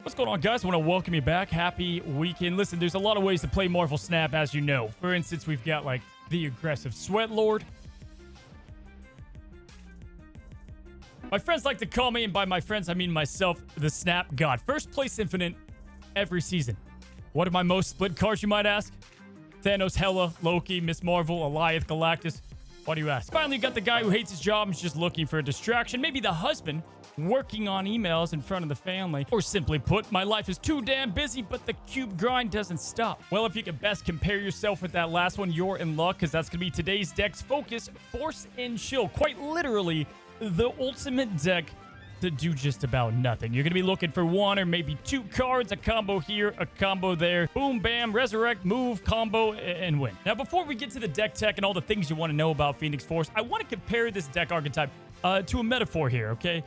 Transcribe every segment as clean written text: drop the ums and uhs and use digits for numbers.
What's going on, guys? I want to welcome you back. Happy weekend. Listen, there's a lot of ways to play Marvel Snap, as you know. For instance, we've got, like, the aggressive Sweat Lord. My friends like to call me, and by my friends, I mean myself, the Snap God. First place infinite every season. What are my most split cards, you might ask? Thanos, Hela, Loki, Miss Marvel, Alioth, Galactus. Why do you ask? Finally, you got the guy who hates his job and is just looking for a distraction. Maybe the husband working on emails in front of the family. Or simply put, my life is too damn busy, but the cube grind doesn't stop. Well, if you could best compare yourself with that last one, you're in luck, because that's going to be today's deck's focus, Force and Chill. Quite literally, the ultimate deck to do just about nothing. You're going to be looking for one or maybe two cards, a combo here, a combo there. Boom, bam, resurrect, move, combo, and win. Now, before we get to the deck tech and all the things you want to know about Phoenix Force, I want to compare this deck archetype to a metaphor here, okay?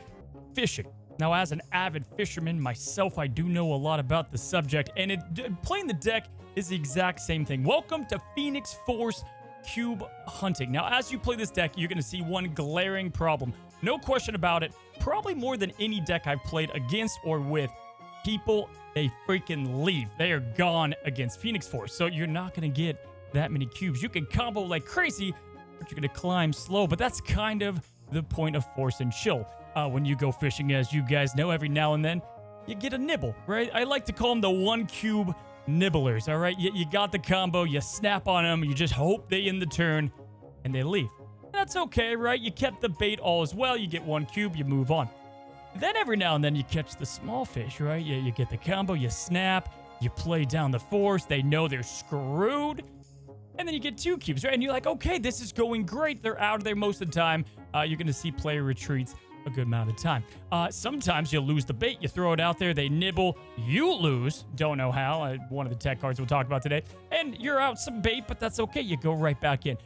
Fishing. Now, as an avid fisherman myself, I do know a lot about the subject, and playing the deck is the exact same thing. Welcome to Phoenix Force Cube Hunting. Now, as you play this deck, you're going to see one glaring problem. No question about it. Probably more than any deck I've played against or with. People, they freaking leave. They are gone against Phoenix Force. So you're not going to get that many cubes. You can combo like crazy, but you're going to climb slow. But that's kind of the point of Force and Chill. When you go fishing, as you guys know, every now and then, you get a nibble, right? I like to call them the one cube nibblers, all right? You got the combo, you snap on them, you just hope they end the turn, and they leave. That's okay, right? You kept the bait all as well. You get one cube, you move on. Then every now and then you catch the small fish, right? You get the combo, you snap, you play down the force, they know they're screwed, and then you get two cubes, right? And you're like, okay, this is going great. They're out of there most of the time. You're going to see player retreats a good amount of time. Sometimes you lose the bait, you throw it out there, they nibble, you lose, don't know how, one of the tech cards we'll talk about today, and you're out some bait, but that's okay, you go right back in.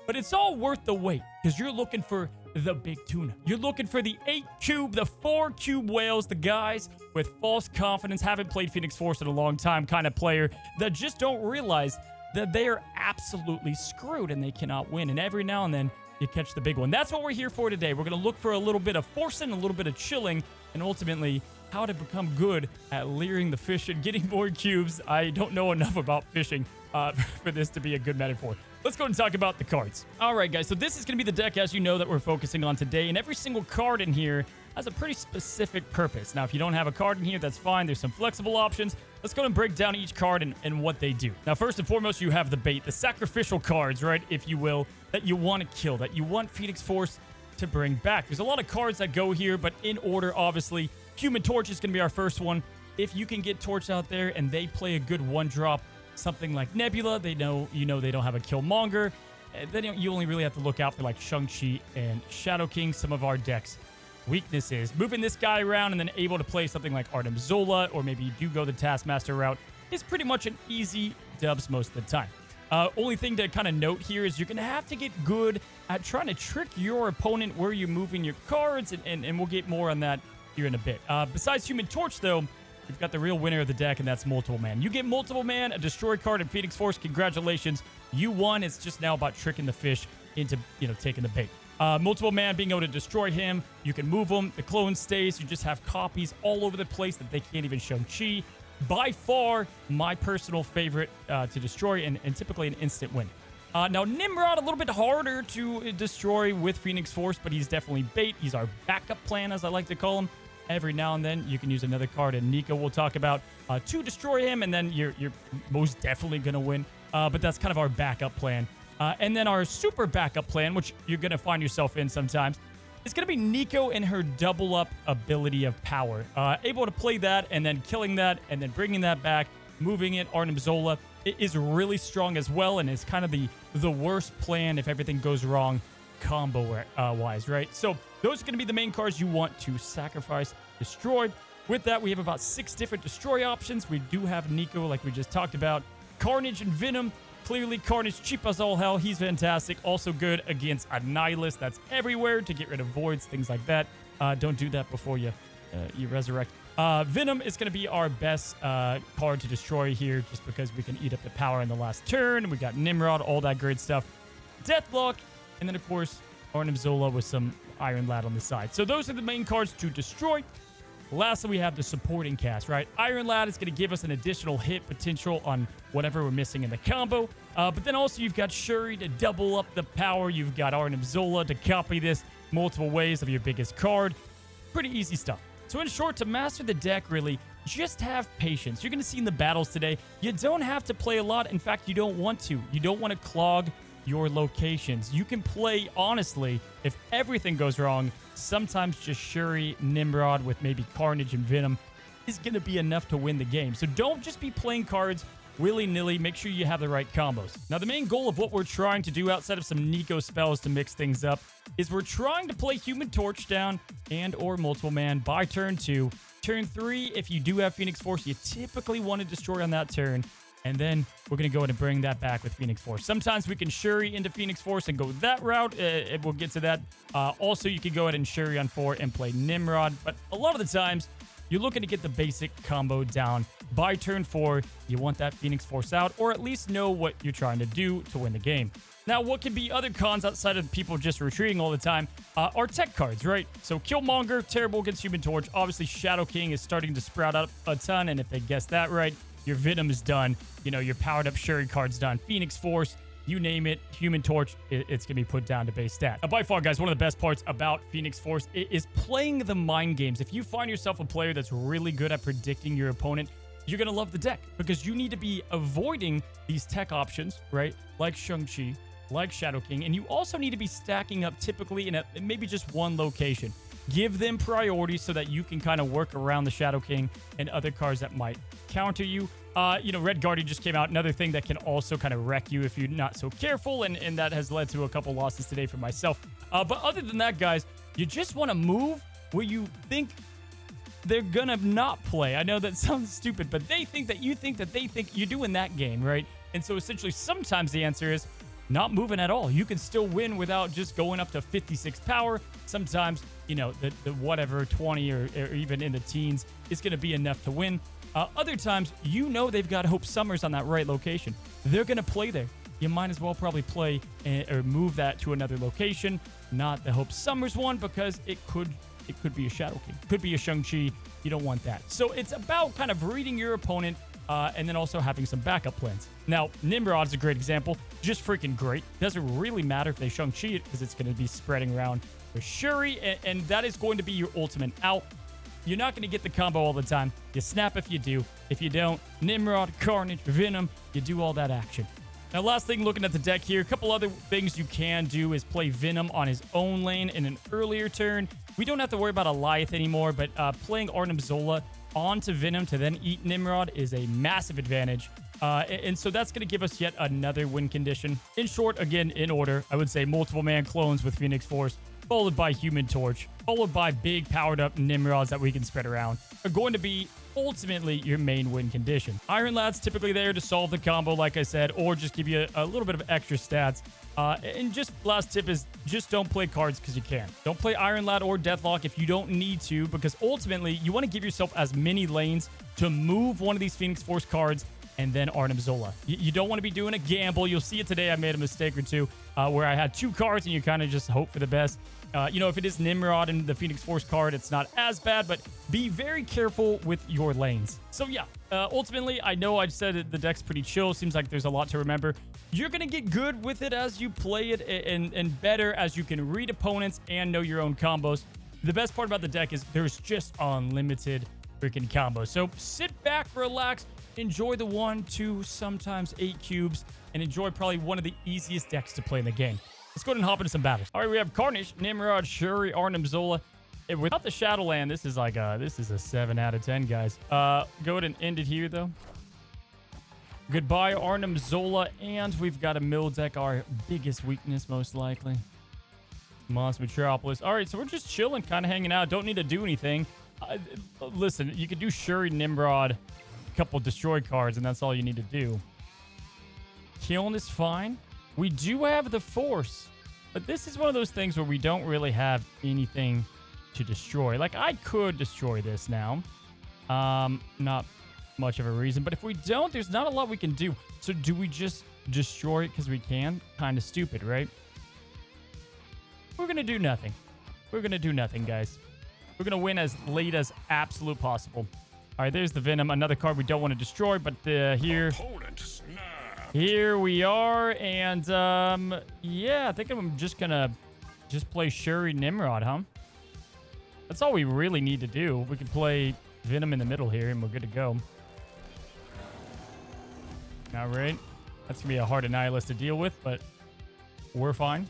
But it's all worth the wait, because you're looking for the big tuna. You're looking for the 8 cube, the 4 cube whales, the guys with false confidence, haven't played Phoenix Force in a long time kind of player, that just don't realize that they are absolutely screwed and they cannot win. And every now and then, you catch the big one. That's what we're here for today. We're going to look for a little bit of forcing, a little bit of chilling, and ultimately how to become good at leering the fish and getting more cubes. I don't know enough about fishing for this to be a good metaphor. Let's go and talk about the cards. All right, guys. So this is going to be the deck, as you know, that we're focusing on today. And every single card in here has a pretty specific purpose. Now, if you don't have a card in here, that's fine. There's some flexible options. Let's go and break down each card and what they do. Now, first and foremost, you have the bait, the sacrificial cards, right, if you will, that you want to kill, that you want Phoenix Force to bring back. There's a lot of cards that go here, but in order, obviously, Human Torch is going to be our first one. If you can get Torch out there and they play a good one-drop, something like Nebula, they know they don't have a Killmonger, then you only really have to look out for like Shang-Chi and Shadow King, some of our decks. Weaknesses, moving this guy around and then able to play something like Artem Zola, or maybe you do go the Taskmaster route, is pretty much an easy dubs most of the time. Only thing to kind of note here is you're going to have to get good at trying to trick your opponent where you're moving your cards, and we'll get more on that here in a bit. Besides Human Torch, though, we've got the real winner of the deck, and that's Multiple Man. You get Multiple Man, a Destroy card in Phoenix Force. Congratulations. You won. It's just now about tricking the fish into, taking the bait. Multiple Man, being able to destroy him, you can move him, the clone stays, you just have copies all over the place that they can't even show Chi. By far, my personal favorite to destroy, and typically an instant win. Now, Nimrod, a little bit harder to destroy with Phoenix Force, but he's definitely bait. He's our backup plan, as I like to call him. Every now and then, you can use another card, and Nico we'll talk about, to destroy him, and then you're most definitely going to win. But that's kind of our backup plan. And then our super backup plan, which you're going to find yourself in sometimes, is going to be Nico and her double-up ability of power. Able to play that, and then killing that, and then bringing that back, moving it, Artem Zola. It is really strong as well, and is kind of the worst plan if everything goes wrong combo-wise, right? So those are going to be the main cards you want to sacrifice, destroy. With that, we have about 6 different destroy options. We do have Nico, like we just talked about. Carnage and Venom. Clearly, Carnage, cheap as all hell. He's fantastic. Also good against Annihilus. That's everywhere to get rid of voids, things like that. Don't do that before you resurrect. Venom is going to be our best card to destroy here, just because we can eat up the power in the last turn. We got Nimrod, all that great stuff. Deathlock, and then, of course, Arnim Zola with some Iron Lad on the side. So those are the main cards to destroy. Lastly, we have the supporting cast, right? Iron Lad is going to give us an additional hit potential on whatever we're missing in the combo. But then also you've got Shuri to double up the power. You've got Arnim Zola to copy this multiple ways of your biggest card. Pretty easy stuff. So in short, to master the deck, really, just have patience. You're going to see in the battles today, you don't have to play a lot. In fact, you don't want to. You don't want to clog your locations. You can play, honestly, if everything goes wrong, sometimes just Shuri, Nimrod with maybe Carnage and Venom is going to be enough to win the game. So don't just be playing cards willy-nilly. Make sure you have the right combos. Now, the main goal of what we're trying to do outside of some Nico spells to mix things up is we're trying to play Human Torch down and or Multiple Man by turn 2. Turn 3, if you do have Phoenix Force, you typically want to destroy on that turn. And then we're going to go ahead and bring that back with Phoenix Force. Sometimes we can Shuri into Phoenix Force and go that route. We'll get to that. Also, you can go ahead and Shuri on 4 and play Nimrod. But a lot of the times, you're looking to get the basic combo down. By turn 4, you want that Phoenix Force out, or at least know what you're trying to do to win the game. Now, what could be other cons outside of people just retreating all the time are tech cards, right? So Killmonger, terrible against Human Torch. Obviously, Shadow King is starting to sprout up a ton, and if they guess that right, your Venom is done. You know, your powered up Shuri card's done. Phoenix Force, you name it, Human Torch, it's going to be put down to base stat. By far, guys, one of the best parts about Phoenix Force is playing the mind games. If you find yourself a player that's really good at predicting your opponent, you're going to love the deck because you need to be avoiding these tech options, right? Like Shang-Chi, like Shadow King, and you also need to be stacking up typically in maybe just one location. Give them priority so that you can kind of work around the Shadow King and other cards that might counter you. Red Guardian just came out. Another thing that can also kind of wreck you if you're not so careful, and that has led to a couple losses today for myself. But other than that, guys, you just want to move where you think they're gonna not play. I know that sounds stupid, but they think that you think that they think you're doing that game, right? And so essentially, sometimes the answer is not moving at all. You can still win without just going up to 56 power. Sometimes, the whatever 20 or even in the teens is going to be enough to win. Other times, they've got Hope Summers on that right location. They're going to play there. You might as well probably play or move that to another location, not the Hope Summers one, because it could be a Shadow King, could be a Shang-Chi. You don't want that. So it's about kind of reading your opponent and then also having some backup plans. Now, Nimrod is a great example. Just freaking great. Doesn't really matter if they Shang-Chi it because it's going to be spreading around for Shuri, and that is going to be your ultimate out. You're not going to get the combo all the time. You snap if you do. If you don't, Nimrod, Carnage, Venom, you do all that action. Now, last thing, looking at the deck here, a couple other things you can do is play Venom on his own lane in an earlier turn. We don't have to worry about Alioth anymore, but playing Arnim Zola onto Venom to then eat Nimrod is a massive advantage. And so that's going to give us yet another win condition. In short, again, in order, I would say multiple man clones with Phoenix Force, followed by Human Torch, followed by big powered up Nimrods that we can spread around, are going to be ultimately your main win condition. Iron Lad's typically there to solve the combo, like I said, or just give you a little bit of extra stats. And just last tip is just don't play cards because you can. Don't play Iron Lad or Deathlock if you don't need to, because ultimately you want to give yourself as many lanes to move one of these Phoenix Force cards and then Arnim Zola. You don't want to be doing a gamble. You'll see it today. I made a mistake or two where I had two cards and you kind of just hope for the best. If it is Nimrod and the Phoenix Force card, it's not as bad, but be very careful with your lanes. So yeah, ultimately, I know I said the deck's pretty chill. Seems like there's a lot to remember. You're going to get good with it as you play it and better as you can read opponents and know your own combos. The best part about the deck is there's just unlimited freaking combos. So sit back, relax, enjoy the 1, 2, sometimes 8 cubes, and enjoy probably one of the easiest decks to play in the game. Let's go ahead and hop into some battles. All right, we have Carnage, Nimrod, Shuri, Arnim Zola. Without the Shadowland, this is a 7 out of 10, guys. Go ahead and end it here, though. Goodbye, Arnim Zola, and we've got a mill deck, our biggest weakness, most likely. Monster Metropolis. All right, so we're just chilling, kind of hanging out. Don't need to do anything. Listen, you could do Shuri, Nimrod, a couple destroy cards, and that's all you need to do. Killing is fine. We do have the Force, but this is one of those things where we don't really have anything to destroy. Like, I could destroy this now. Not much of a reason, but if we don't, there's not a lot we can do. So do we just destroy it because we can? Kind of stupid, right? We're going to do nothing. We're going to do nothing, guys. We're going to win as late as absolute possible. All right, there's the Venom. Another card we don't want to destroy, but here we are. And, yeah, I think I'm just going to play Shuri Nimrod, huh? That's all we really need to do. We can play Venom in the middle here, and we're good to go. All right. That's going to be a hard Annihilus to deal with, but we're fine.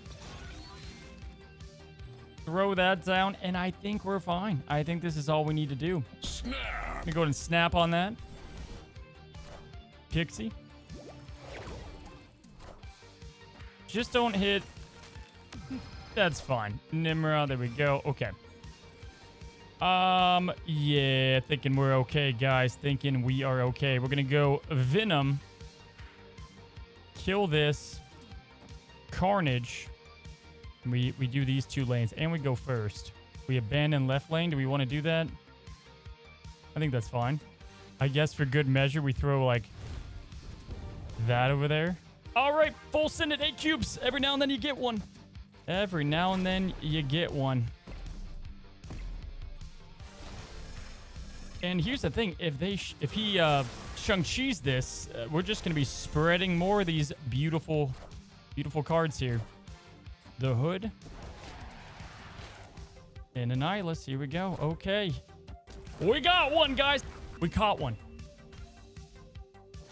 Throw that down, and I think we're fine. I think this is all we need to do. Snap. I'm gonna go ahead and snap on that. Pixie. Just don't hit. That's fine. Nimrod, there we go. Okay. Yeah, thinking we're okay, guys. Thinking we are okay. We're gonna go Venom. Kill this. Carnage. We do these 2 lanes, and we go first. We abandon left lane. Do we want to do that? I think that's fine. I guess for good measure, we throw, like, that over there. All right, full send at 8 cubes. Every now and then you get one. Every now and then you get one. And here's the thing. If he Shang-Chi's this, we're just going to be spreading more of these beautiful, beautiful cards here. The Hood. And Annihilus. Here we go. Okay. We got one, guys. We caught one.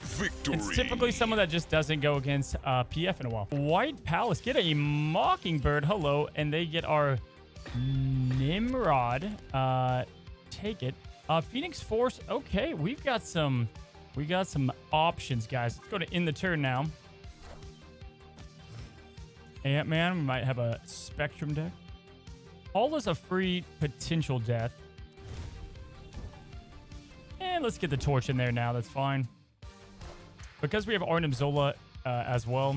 Victory. It's typically someone that just doesn't go against PF in a while. White Palace get a Mockingbird. Hello. And they get our Nimrod. Take it. Phoenix Force. Okay. We got some options, guys. Let's go to end the turn now. Ant-Man, we might have a Spectrum deck. All is a free potential death. And let's get the Torch in there now. That's fine. Because we have Arnim Zola as well.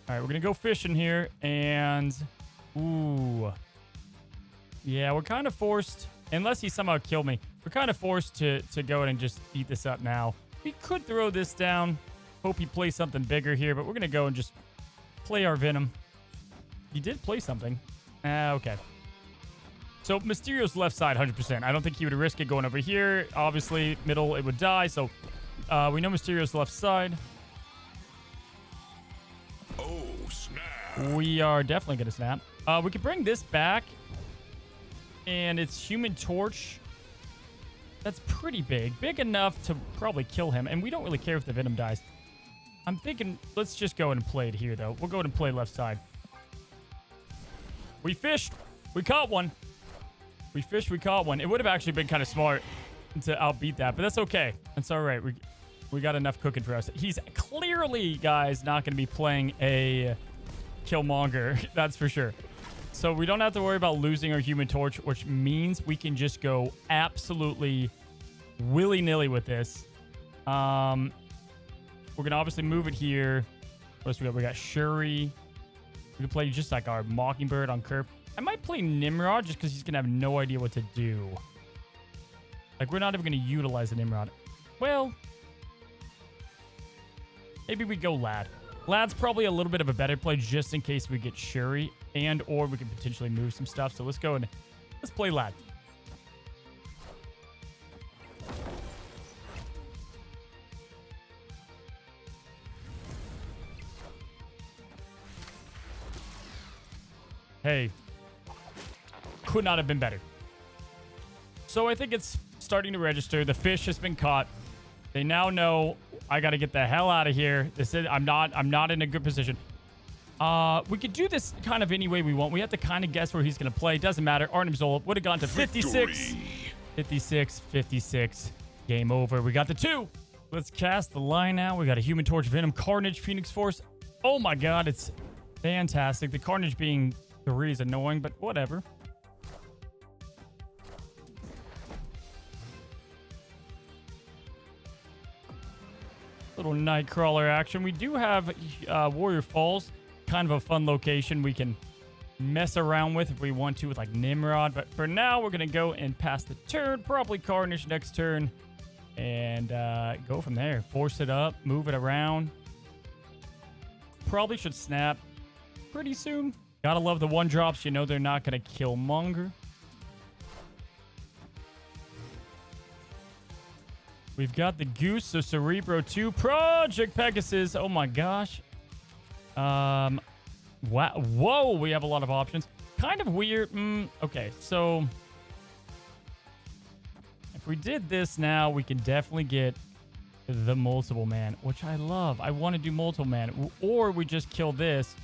All right, we're going to go fishing here. And, ooh. Yeah, we're kind of forced, unless he somehow killed me, we're kind of forced to go in and just eat this up now. We could throw this down. Hope he plays something bigger here, but we're going to go and just play our Venom. He did play something. Okay. So Mysterio's left side, 100%. I don't think he would risk it going over here. Obviously, middle, it would die. So we know Mysterio's left side. Oh, snap. We are definitely going to snap. We could bring this back. And it's Human Torch. That's pretty big. Big enough to probably kill him. And we don't really care if the Venom dies. I'm thinking, let's just go and play it here, though. We'll go ahead and play left side. We fished. We caught one. We fished. We caught one. It would have actually been kind of smart to outbeat that, but that's okay. That's all right. We got enough cooking for us. He's clearly, guys, not going to be playing a Killmonger. That's for sure. So we don't have to worry about losing our Human Torch, which means we can just go absolutely willy-nilly with this. We're going to obviously move it here. What else we got? We got Shuri. We can play just like our Mockingbird on curve. I might play Nimrod just because he's going to have no idea what to do. Like, we're not even going to utilize the Nimrod. Well, maybe we go Lad. Lad's probably a little bit of a better play just in case we get Shuri and or we can potentially move some stuff. So let's go and let's play Lad. Hey, could not have been better. So I think it's starting to register. The fish has been caught. They now know I got to get the hell out of here. This is I'm not in a good position. We could do this kind of any way we want. We have to kind of guess where he's going to play. Doesn't matter. Arnim Zola would have gone to 56. 56, 56. Game over. We got the 2. Let's cast the line now. We got a Human Torch, Venom, Carnage, Phoenix Force. Oh my god, it's fantastic. The Carnage being 3 is annoying, but whatever. Little Nightcrawler action. We do have Warrior Falls, kind of a fun location we can mess around with if we want to with like Nimrod. But for now, we're going to go and pass the turn. Probably Carnage next turn. And go from there. Force it up. Move it around. Probably should snap pretty soon. Gotta love the one drops. You know they're not gonna kill Monger. We've got the Goose, so Cerebro 2, Project Pegasus. Oh my gosh. Wow. Whoa, we have a lot of options. Kind of weird. Okay, so if we did this now, we can definitely get the multiple man, which I love. I want to do multiple man, or we just kill this,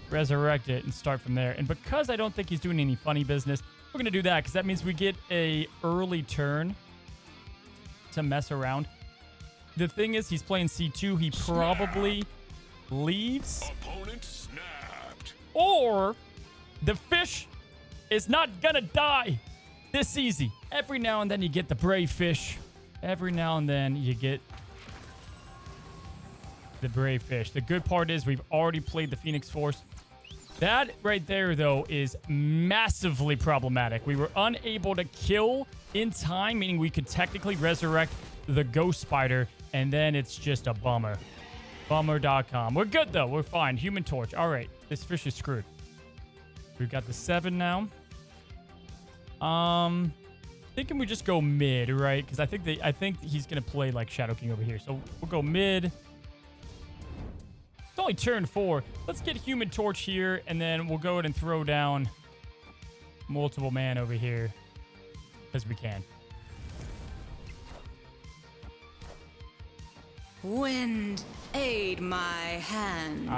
resurrect it, and start from there. And because I don't think he's doing any funny business, we're gonna do that because that means we get a early turn to mess around. The thing is, he's playing C2. He probably leaves. Opponent snapped. Or the fish is not gonna die this easy. Every now and then you get the brave fish. Every now and then you get the brave fish. The good part is we've already played the Phoenix Force. That right there, though, is massively problematic. We were unable to kill in time, meaning we could technically resurrect the Ghost Spider, and then it's just a bummer. Bummer.com. We're good, though. We're fine. Human Torch. All right. This fish is screwed. We've got the 7 now. Thinking we just go mid, right? Because I think he's going to play like Shadow King over here. So we'll go mid. It's only turn 4. Let's get Human Torch here, and then we'll go ahead and throw down multiple man over here because we can. Wind, aid my hand.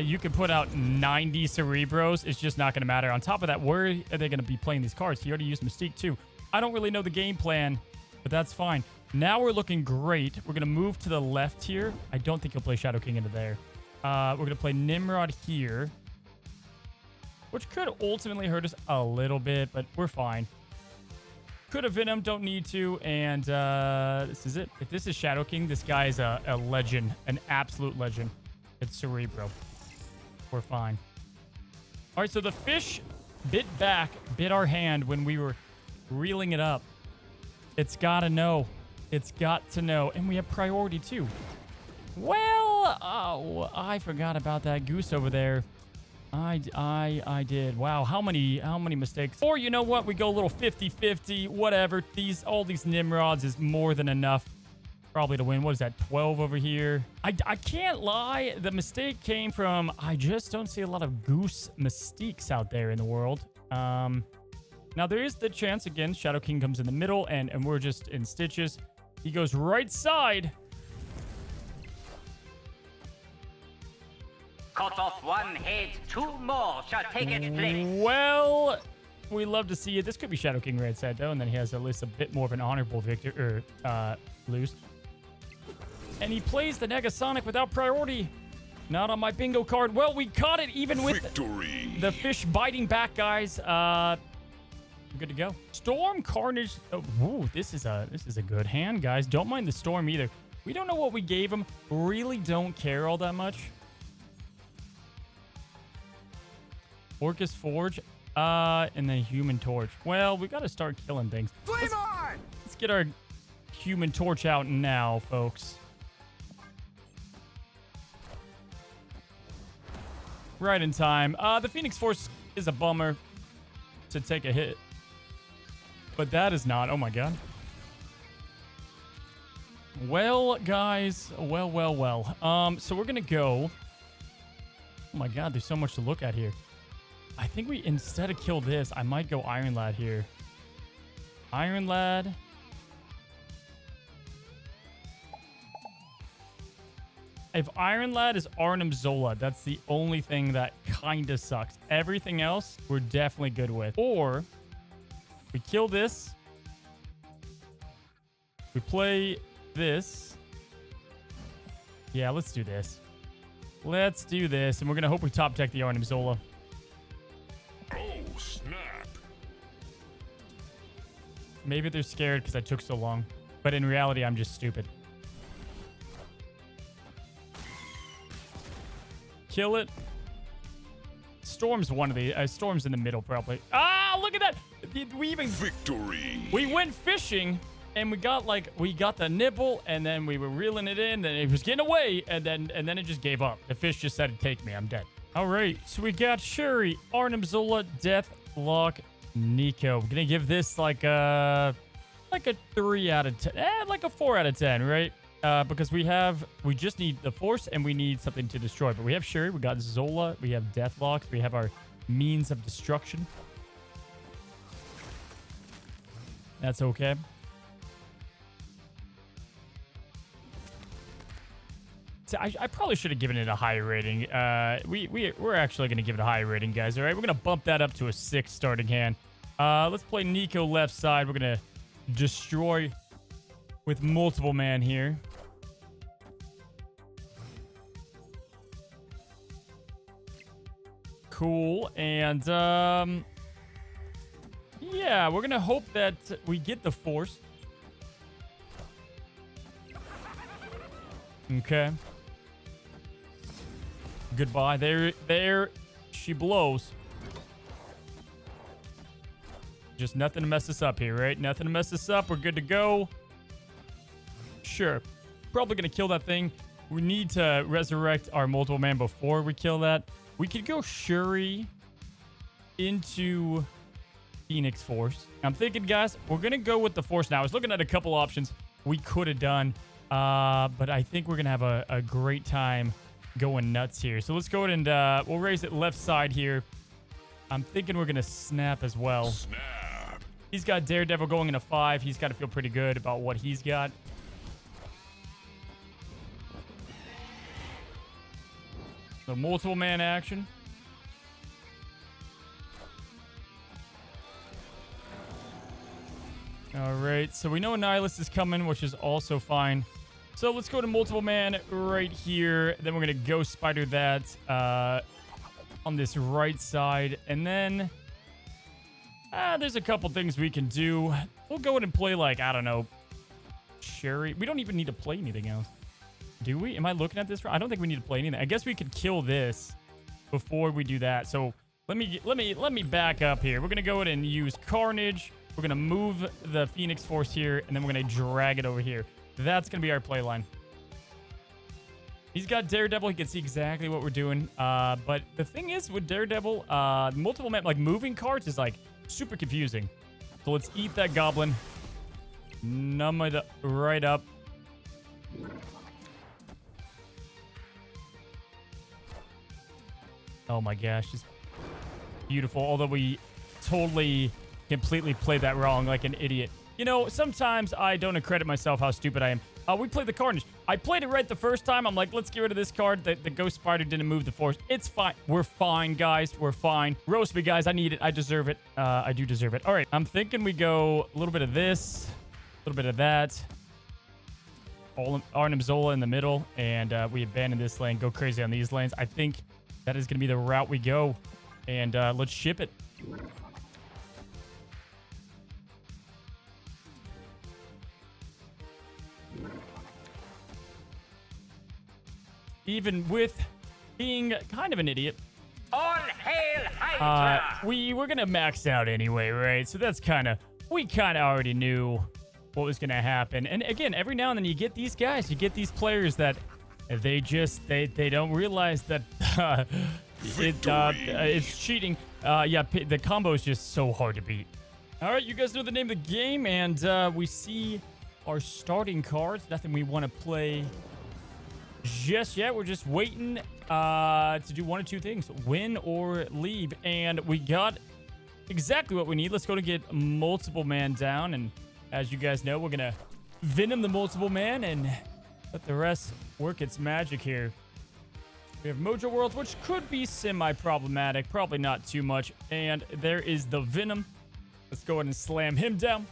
You can put out 90 Cerebros. It's just not going to matter. On top of that, where are they going to be playing these cards? He already used Mystique too. I don't really know the game plan, but that's fine. Now we're looking great. We're going to move to the left here. I don't think he'll play Shadow King into there. We're going to play Nimrod here, which could ultimately hurt us a little bit, but we're fine. Could have Venom, don't need to, and this is it. If this is Shadow King, this guy is a legend, an absolute legend. It's Cerebro. We're fine. All right, so the fish bit our hand when we were reeling it up. It's got to know. It's got to know, and we have priority too. Well, oh, I forgot about that goose over there. I did. Wow, how many mistakes? Or you know what? We go a little 50-50, whatever. All these Nimrods is more than enough probably to win. What is that, 12 over here? I can't lie. The mistake came from, I just don't see a lot of goose mystiques out there in the world. Now there is the chance, again, Shadow King comes in the middle and we're just in stitches. He goes right side. Cut off one head, 2 more shall take its place. Well, we love to see it. This could be Shadow King right side, though, and then he has at least a bit more of an honorable victor, lose. And he plays the Negasonic without priority. Not on my bingo card. Well, we caught it even with the fish biting back, guys. Good to go. Storm Carnage. Oh, ooh, this is a good hand, guys. Don't mind the storm either. We don't know what we gave him. Really don't care all that much. Orcus Forge, and then Human Torch. Well, we got to start killing things. Let's get our Human Torch out now, folks. Right in time. The Phoenix Force is a bummer to take a hit. But that is not. Oh, my God. Well, guys. Well. So we're going to go. Oh, my God. There's so much to look at here. I think we, instead of kill this, I might go Iron Lad here. Iron Lad. If Iron Lad is Arnim Zola, that's the only thing that kind of sucks. Everything else, we're definitely good with. Or, we kill this. We play this. Yeah, let's do this. Let's do this. And we're going to hope we top deck the Arnim Zola. Oh, snap. Maybe they're scared because I took so long. But in reality, I'm just stupid. Kill it. Storm's one of the... Storm's in the middle, probably. Ah, look at that! We even... Victory! We went fishing, and we got the nibble, and then we were reeling it in, and it was getting away, and then it just gave up. The fish just said, take me, I'm dead. All right, so we got Shuri, Arnim Zola, Deathlock, Nico. I'm gonna give this like a 3 out of 10, like a 4 out of 10, right? Because we just need the Force and we need something to destroy. But we have Shuri, we got Zola, we have Deathlock, we have our means of destruction. That's okay. So I probably should have given it a higher rating. We're actually going to give it a higher rating, guys. All right, we're going to bump that up to a 6 starting hand. Let's play Nico left side. We're going to destroy with multiple man here. Cool. And, yeah, we're going to hope that we get the Force. Okay. Goodbye. There she blows. Just nothing to mess us up here, right? Nothing to mess us up. We're good to go. Sure. Probably going to kill that thing. We need to resurrect our multiple man before we kill that. We could go Shuri into Phoenix Force. I'm thinking, guys, we're going to go with the Force now. I was looking at a couple options we could have done. But I think we're going to have a great time going nuts here. So let's go ahead and we'll raise it left side here. I'm thinking we're going to snap as well. Snap. He's got Daredevil going into 5. He's got to feel pretty good about what he's got. So multiple man action. All right. So we know Nihilus is coming, which is also fine. So let's go to multiple man right here. Then we're going to Ghost Spider that on this right side. And then there's a couple things we can do. We'll go ahead and play like, I don't know, Shuri. We don't even need to play anything else. Do we? Am I looking at this wrong? I don't think we need to play anything. I guess we could kill this before we do that. So let me back up here. We're going to go ahead and use Carnage. We're going to move the Phoenix Force here, and then we're going to drag it over here. That's going to be our play line. He's got Daredevil. He can see exactly what we're doing. But the thing is with Daredevil, multiple man, like moving cards is like super confusing. So let's eat that goblin. Numb it right up. Oh my gosh. It's beautiful. Although we totally, completely played that wrong like an idiot. You know, sometimes I don't accredit myself how stupid I am. We played the Carnage. I played it right the first time. I'm like, let's get rid of this card. The Ghost Spider didn't move the Force. It's fine. We're fine, guys. We're fine. Roast me, guys. I need it. I deserve it. I do deserve it. All right. I'm thinking we go a little bit of this, a little bit of that. Arnim Zola in the middle, and we abandon this lane. Go crazy on these lanes. I think that is going to be the route we go, and let's ship it. Even with being kind of an idiot. All hail Hydra! We were going to max out anyway, right? So that's we kind of already knew what was going to happen. And again, every now and then you get these guys, you get these players that they don't realize that it's cheating. Yeah, the combo is just so hard to beat. All right, you guys know the name of the game, and we see our starting cards. Nothing we want to play just yet. We're just waiting to do one of two things: win or leave. And we got exactly what we need. Let's go to get multiple man down. And as you guys know, we're gonna venom the multiple man and let the rest work its magic here. We have Mojo World, which could be semi-problematic, probably not too much. And there is the Venom. Let's go ahead and slam him down.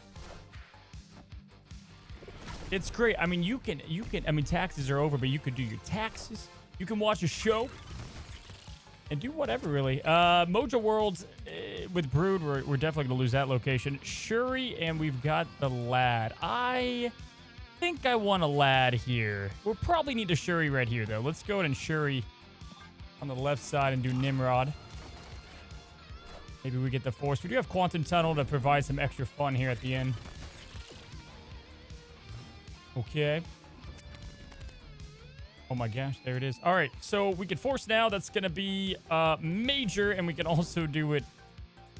It's great. I mean, I mean, taxes are over, but you could do your taxes. You can watch a show and do whatever, really. Mojo Worlds with Brood, we're definitely going to lose that location. Shuri, and we've got the Lad. I think I want a Lad here. We'll probably need a Shuri right here, though. Let's go ahead and Shuri on the left side and do Nimrod. Maybe we get the Force. We do have Quantum Tunnel to provide some extra fun here at the end. Okay. Oh my gosh, there it is. All right, so we can force now. That's going to be major, and we can also do it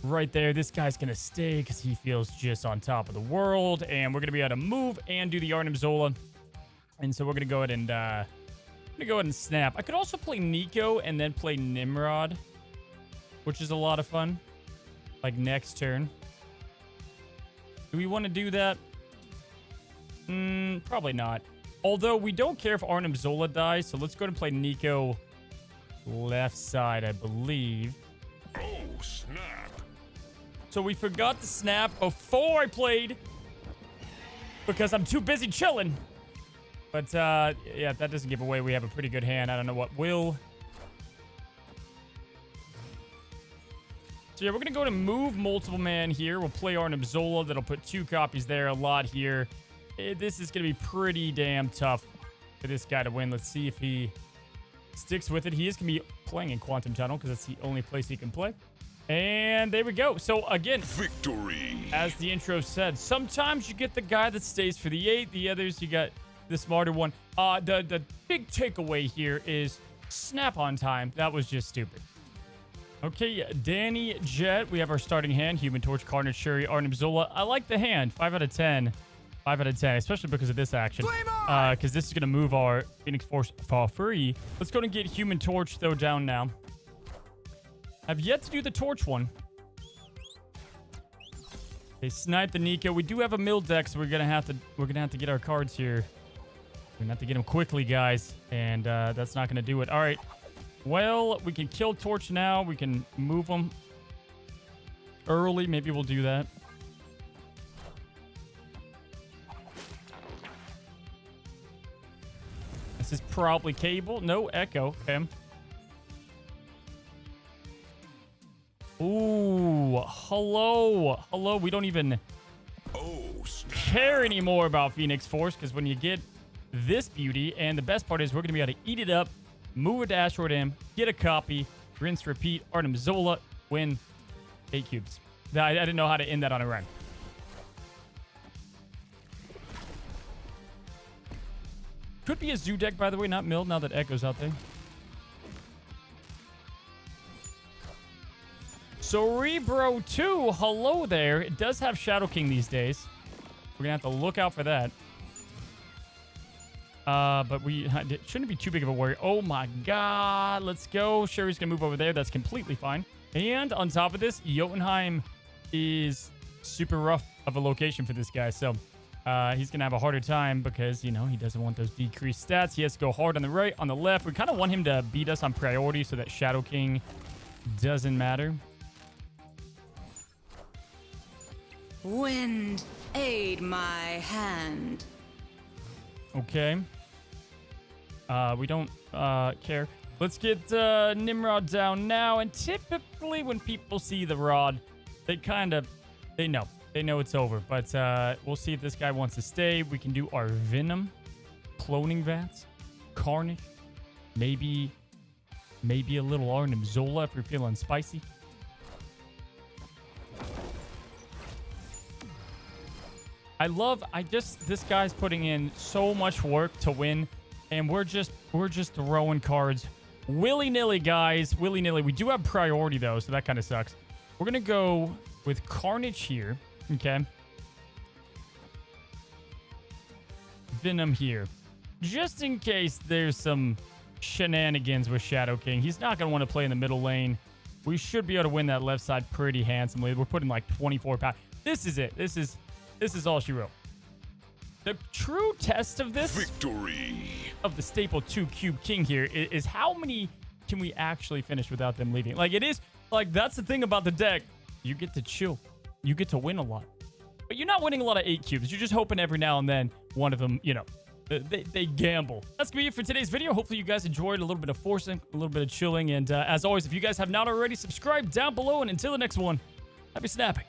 right there. This guy's going to stay because he feels just on top of the world, and we're going to be able to move and do the Arnim Zola. And so we're going to go ahead and snap. I could also play Nico and then play Nimrod, which is a lot of fun. Like next turn. Do we want to do that? Probably not. Although we don't care if Arnim Zola dies, so let's go ahead and play Nico left side, I believe. Oh, snap. So we forgot to snap before I played because I'm too busy chilling. But, yeah, if that doesn't give away, we have a pretty good hand. I don't know what will. So, yeah, we're going to go to move multiple man here. We'll play Arnim Zola. That'll put 2 copies there. A lot here. This is going to be pretty damn tough for this guy to win. Let's see if he sticks with it. He is going to be playing in Quantum Tunnel because that's the only place he can play. And there we go. So, again, Victory. as the intro said, sometimes you get the guy that stays for the 8. The others, you got the smarter one. The big takeaway here is snap on time. That was just stupid. Okay, Danny Jet. We have our starting hand. Human Torch, Carnage, Shuri, Arnim Zola. I like the hand. 5 out of 10. 5 out of 10, especially because of this action. Because this is going to move our Phoenix Force for free. Let's go and get Human Torch, though, down now. I've yet to do the Torch one. They snipe the Nico. We do have a mill deck, so we're gonna have to get our cards here. We're gonna have to get them quickly, guys. And that's not gonna do it. All right. Well, we can kill Torch now. We can move them early. Maybe we'll do that. This is probably Cable. No, Echo. Okay. Ooh, hello. Hello. We don't even care anymore about Phoenix Force because when you get this beauty, and the best part is we're going to be able to eat it up, move a Asteroid in, get a copy, rinse, repeat, Arnim Zola, win 8 cubes. I didn't know how to end that on a run. Could be a Zoo deck, by the way, not milled now that Echo's out there. Cerebro 2, hello there. It does have Shadow King these days. We're going to have to look out for that. But it shouldn't be too big of a worry. Oh my god, let's go. Sherry's going to move over there. That's completely fine. And on top of this, Jotunheim is super rough of a location for this guy. So he's going to have a harder time because, you know, he doesn't want those decreased stats. He has to go hard on the right, on the left. We kind of want him to beat us on priority so that Shadow King doesn't matter. Wind, aid my hand. Okay. We don't care. Let's get Nimrod down now. And typically when people see the rod, they know. They know it's over. But we'll see if this guy wants to stay. We can do our Venom, Cloning Vats, Carnage, maybe a little Arnim Zola if you're feeling spicy. This guy's putting in so much work to win, and we're just throwing cards willy-nilly, guys. Willy-nilly. We do have priority, though, so that kind of sucks. We're going to go with Carnage here, okay? Venom here. Just in case there's some shenanigans with Shadow King. He's not going to want to play in the middle lane. We should be able to win that left side pretty handsomely. We're putting like 24 power. This is it. This is all she wrote. The true test of this, Victory. of the staple 2 cube king here, is how many can we actually finish without them leaving? Like, it is, like, that's the thing about the deck. You get to chill. You get to win a lot. But you're not winning a lot of 8 cubes. You're just hoping every now and then one of them, you know, they gamble. That's going to be it for today's video. Hopefully you guys enjoyed a little bit of forcing, a little bit of chilling. And as always, if you guys have not already, subscribe down below. And until the next one, happy snapping.